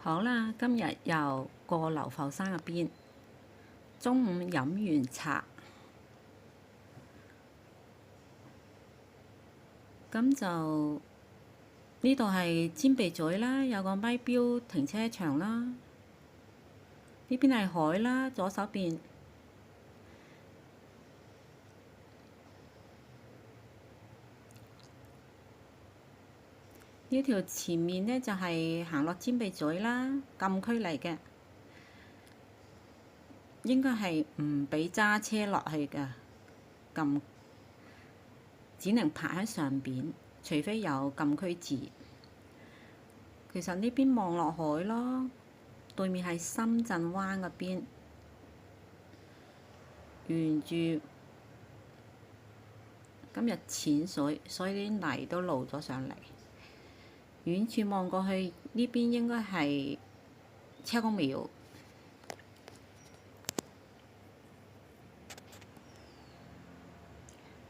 好啦，今日又過流浮山嗰邊，中午飲完茶，咁就呢度係尖鼻咀啦，有個咪標停車場啦。呢邊係海啦，左手邊。呢條前面呢，就係行落尖鼻咀啦，禁區嚟嘅，應該係唔俾揸車落去㗎，只能泊喺上邊，除非有禁區字。其實呢邊望落海咯，對面係深圳灣嗰邊，沿住今日淺水，所以啲泥都露咗上嚟。遠處望過去，呢邊應該係車公廟。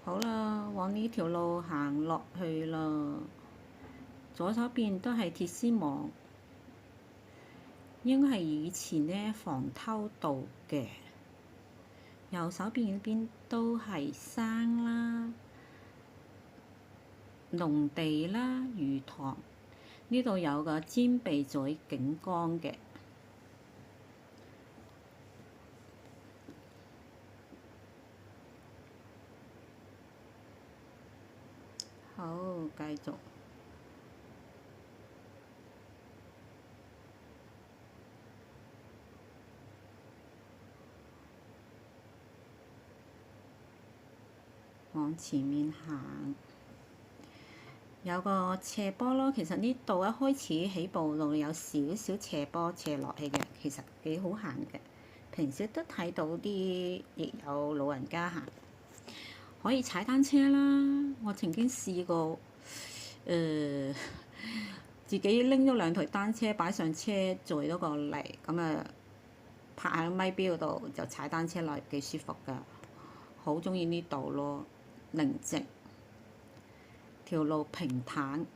好啦，往呢條路行落去啦。左手邊都係鐵絲網，應該係以前呢防偷渡嘅。右手邊嗰邊都係山啦、農地啦、魚塘。呢度有個尖鼻咀警崗嘅。好，繼續。往前面行，有個斜坡咯。其實呢度一開始起步路有少少斜坡斜落去嘅，其實幾好行嘅。平時都睇到啲，亦有老人家行，可以踩單車啦。我曾經試過，自己拎咗兩台單車擺上車載咗過嚟，咁啊泊喺咪標度就踩單車落，幾舒服㗎。好鍾意呢度咯，寧靜，條路平坦，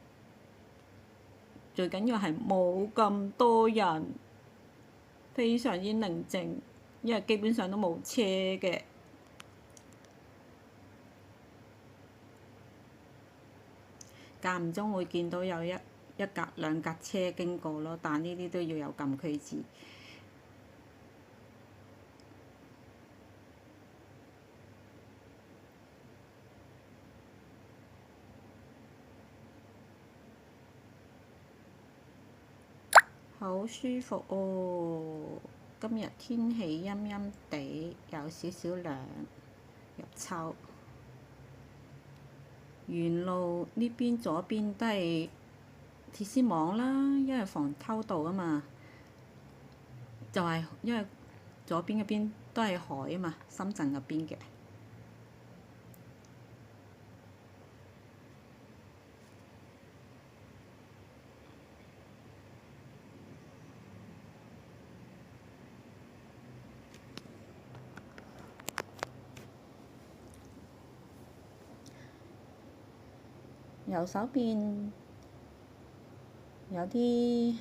最緊要係冇咁多人，非常之寧靜，因為基本上都冇車嘅。間唔中會見到有一架兩架車經過咯，但呢啲都要有禁區紙。好舒服哦！今日天氣陰陰地，有少少涼，入秋。沿路呢邊左邊都係鐵絲網啦，因為防偷渡啊嘛。就係因為左邊嗰邊都係海啊嘛，深圳嗰邊嘅。右手邊有啲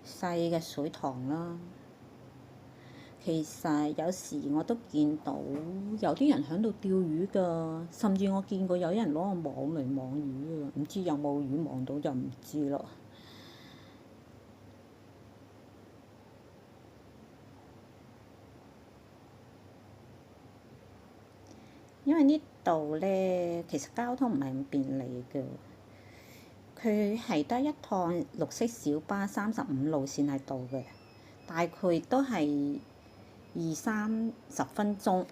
細嘅水塘啦。其實有時我都見到有啲人喺度釣魚㗎，甚至我見過有人攞個網嚟網魚啊，唔知有冇魚網到就唔知咯。因為呢度呢，其實交通唔係咁便利嘅，佢係得一趟綠色小巴35路線喺度嘅，大概都係20-30分鐘，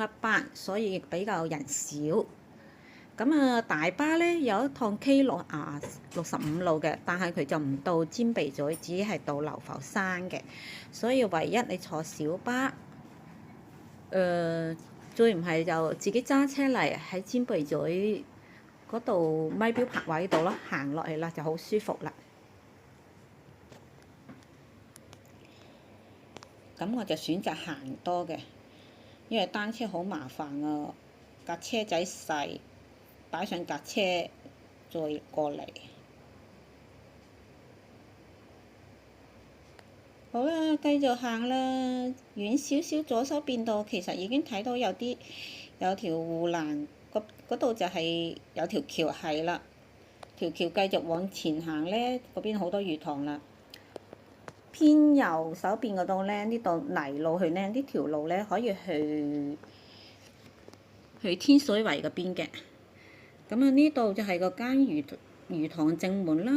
一班，所以比較人少。咁啊，大巴呢有一趟 K65路嘅，但係佢就唔到尖鼻咀，只係到流浮山嘅，所以唯一你坐小巴。再唔係就自己揸車嚟喺尖鼻咀嗰度咪標泊位度咯，行落去啦就好舒服啦。咁我就選擇行多嘅，因為單車好麻煩啊，架車仔細，擺上架車再過嚟。好啦，繼續行啦，遠少少左手邊度其實已經睇到有條護欄，嗰度就係有條橋係啦。條橋繼續往前行咧，嗰邊好多魚塘啦。偏右手邊嗰度咧，呢度泥路去咧，呢條路咧可以去天水圍嗰邊嘅。咁啊，呢度就係個間魚塘正門啦。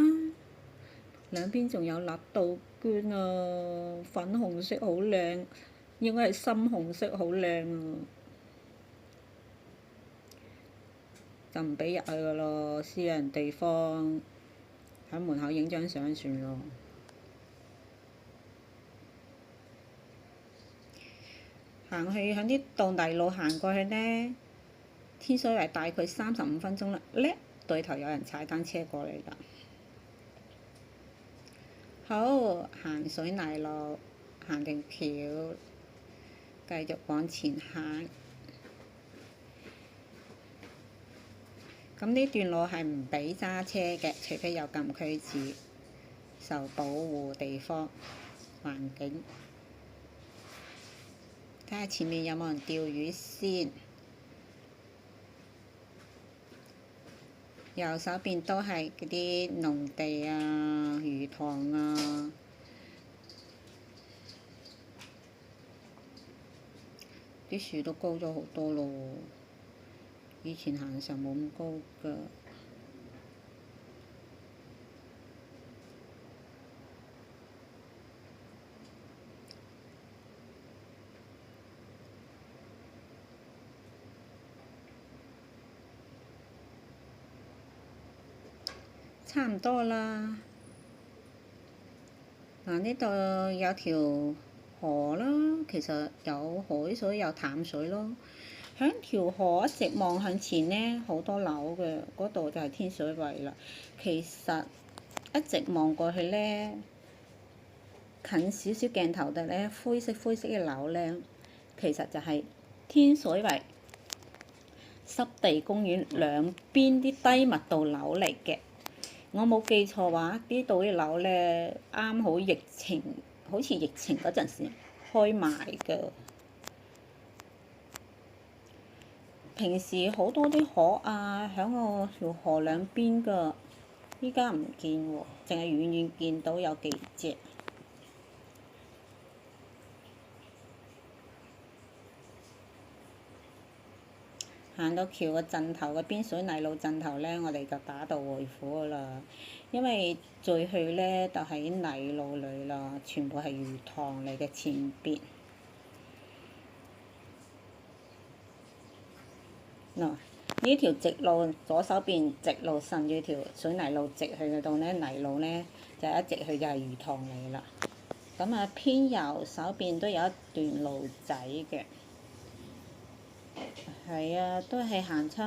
兩邊仲有辣杜鵑啊，粉紅色好靚，應該係深紅色好靚啊！就唔俾入去噶咯，私人地方，喺門口影張相算咯。行去喺呢度泥路行過去呢，天水圍大概35分鐘啦。咧，對頭有人踩單車過嚟啦。好，行水泥路，行條橋，繼續往前行。咁呢段路係唔俾揸車嘅，除非有禁區紙，受保護地方環境。睇下前面有冇人釣魚先。右手邊都係嗰啲農地啊、魚塘啊，啲樹都高咗好多咯。以前行嘅時候冇咁高㗎。差唔多啦。嗱，呢度有條河啦，其實有海水有淡水咯。響條河一直望向前呢，好多樓嘅，嗰度就係天水圍啦。其實一直望過去呢，近少少鏡頭嘅呢，灰色嘅樓呢，其實就係天水圍濕地公園兩邊啲低密度樓嚟嘅。我冇記錯話，呢度啲樓呢，啱好疫情，好似疫情嗰陣時開賣㗎。平時好多啲河啊，響個條河兩邊㗎，依家唔見喎，淨係遠遠見到有幾隻。行到橋個盡頭嗰邊水泥路盡頭呢，我哋就打道回府㗎啦。因為再去呢，就喺泥路裏啦，全部係魚塘嚟嘅前邊。嗱，呢條直路左手邊直路順住條水泥路直去嗰度呢，泥路呢就一直去就係魚塘嚟啦。咁啊，偏右手邊都有一段路仔嘅。係啊，都係行出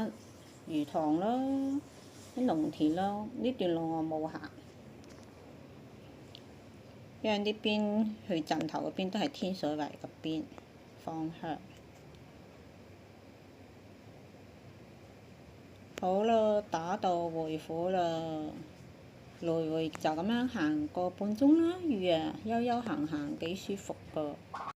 魚塘咯，啲農田咯。呢段路我冇行，因為呢邊去盡頭嗰邊都係天水圍嗰邊方向。好啦，打道回府啦，來回就咁樣行個半鐘啦，雨啊，悠悠行行幾舒服㗎。